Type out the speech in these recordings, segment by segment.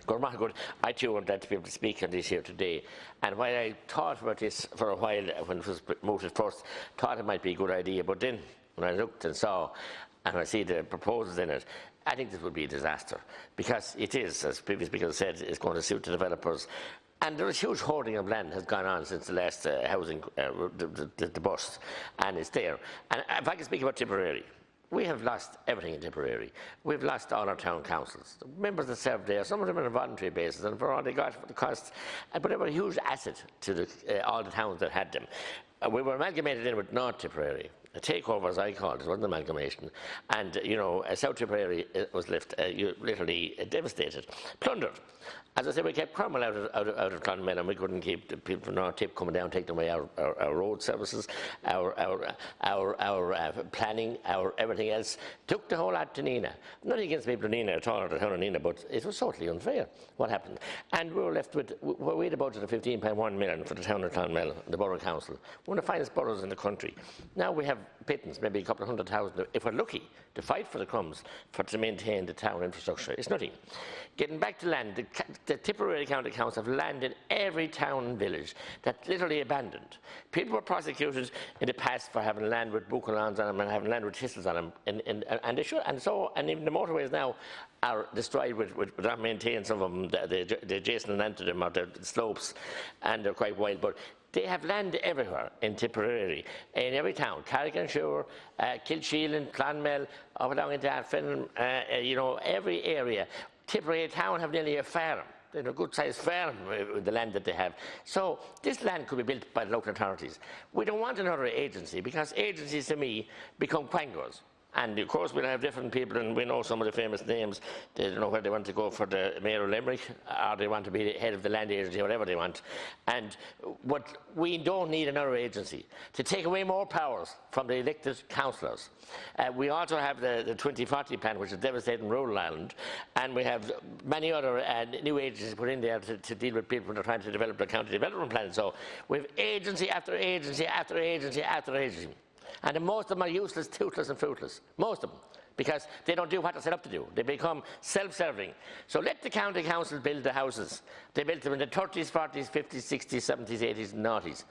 Good. I too am glad to be able to speak on this here today. And while I thought about this for a while when it was promoted first, thought it might be a good idea, but then when I looked and saw and I see the proposals in it, I think this would be a disaster, because it is, as previous speakers said, it's going to suit the developers. And there is huge hoarding of land has gone on since the last housing, the bust, and it's there. And if I can speak about Tipperary, we have lost everything in Tipperary. We've lost all our town councils. The members that served there, some of them on a voluntary basis, and for all they got for the cost, but they were a huge asset to all the towns that had them. We were amalgamated in with North Tipperary. A takeover, as I called it, wasn't an amalgamation. And, you know, South Tipperary was left literally devastated, plundered. As I said, we kept Cromwell out of Clonmel, and we couldn't keep the people from North Tip coming down, taking away our road services, our planning, our everything else. Took the whole lot to Nina. Nothing against people in Nina at all, or the town of Nina, but it was totally unfair what happened. And we were left with, we had a budget of 15.1 million for the town of Clonmel, the borough council, one of the finest boroughs in the country. Now we have pittance, maybe a couple of 100,000, if we're lucky, to fight for the crumbs to maintain the town infrastructure. It's nothing. Getting back to land, the Tipperary County Council have land in every town and village that's literally abandoned. People were prosecuted in the past for having land with buchalons on them and having land with thistles on them, and they should. And even the motorways now are destroyed with not maintained. Some of them, the adjacent land to them are the slopes, and they're quite wild. But they have land everywhere in Tipperary, in every town, Carrick-on-Suir, Kilsheelan, Clonmel, up and down into Athlone, you know, every area. Tipperary town have nearly a farm. They have a good-sized farm with the land that they have. So this land could be built by the local authorities. We don't want another agency, because agencies, to me, become quangos. And of course we'll have different people, and we know some of the famous names. They don't know where they want to go for the Mayor of Limerick, or they want to be the head of the land agency, whatever they want. And what we don't need another agency to take away more powers from the elected councillors. We also have the 2040 plan, which is devastating rural Ireland, and we have many other new agencies put in there to deal with people who are trying to develop their county development plan. So we have agency after agency after agency after agency. And most of them are useless, toothless and fruitless. Most of them. Because they don't do what they're set up to do. They become self-serving. So let the county council build the houses. They built them in the 30s, 40s, 50s, 60s, 70s, 80s and 90s.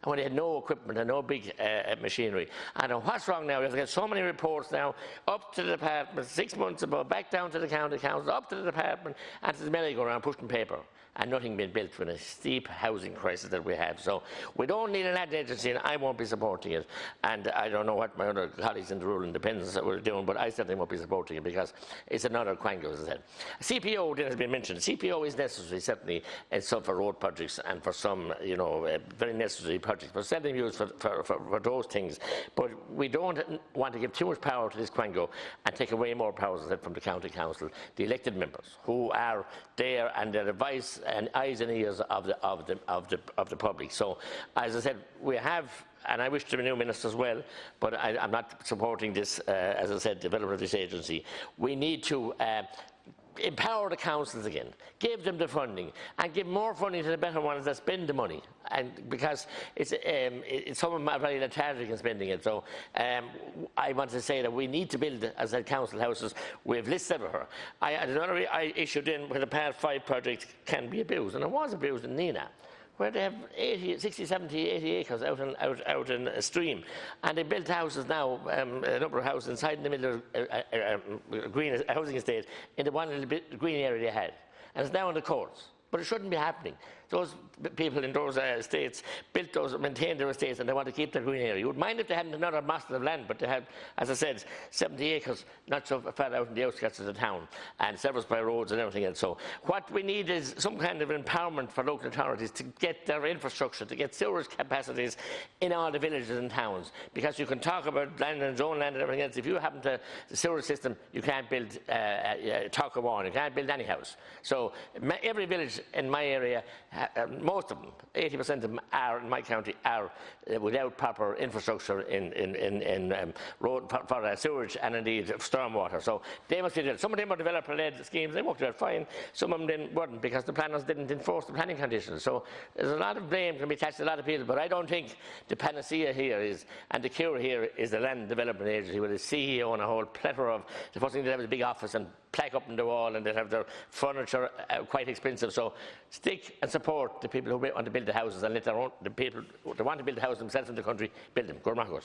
And when they had no equipment and no big machinery. And what's wrong now? We have to get so many reports now, up to the department, 6 months ago, back down to the county council, up to the department, and to the merry-go-round pushing paper. And nothing being built for the steep housing crisis that we have. So we don't need an ad agency, and I won't be supporting it. And I don't know what my other colleagues in the rural independence were doing, but I certainly won't be supporting it, because it's another quango, as I said. CPO has been mentioned. CPO is necessary, certainly, and some for road projects and for some, you know, very necessary projects, but seldom used for those things. But we don't want to give too much power to this quango and take away more powers, as I said, from the county council, the elected members, who are there and their advice and eyes and ears of the public. So, as I said, we have, and I wish to be new minister as well, but I'm not supporting this, as I said, development of this agency. We need to empower the councils again, give them the funding, and give more funding to the better ones that spend the money. And because some of them are very lethargic in spending it. So I want to say that we need to build, as I said, council houses. We have lists everywhere. Another I issued in where the Part 5 project can be abused, and it was abused in Nina, where they have 60, 70, 80 acres out in a stream. And they built houses now, a number of houses inside in the middle of green housing estate, in the one little bit green area they had. And it's now in the courts. But it shouldn't be happening. Those people in those estates built those, maintained their estates, and they want to keep their green area. You would mind if they hadn't another massive of land, but they had, as I said, 70 acres, not so far out in the outskirts of the town, and serviced by roads and everything else. So what we need is some kind of empowerment for local authorities to get their infrastructure, to get sewerage capacities in all the villages and towns. Because you can talk about land and zone land and everything else. If you happen to the sewerage system, you can't build Talcawan, you can't build any house. So every village in my area, most of them, 80% of them are in my county are without proper infrastructure in road for sewage and indeed stormwater. So they must be. Some of them were developer-led schemes. They worked out fine. Some of them weren't because the planners didn't enforce the planning conditions. So there's a lot of blame can be attached to a lot of people. But I don't think the panacea here is, and the cure here is the Land Development Agency with a CEO and a whole plethora of. The first thing they have is a big office and plaque up on the wall, and they have their furniture quite expensive. So stick and support the people who want to build the houses, and let the people who want to build the houses themselves in the country build them. Go on,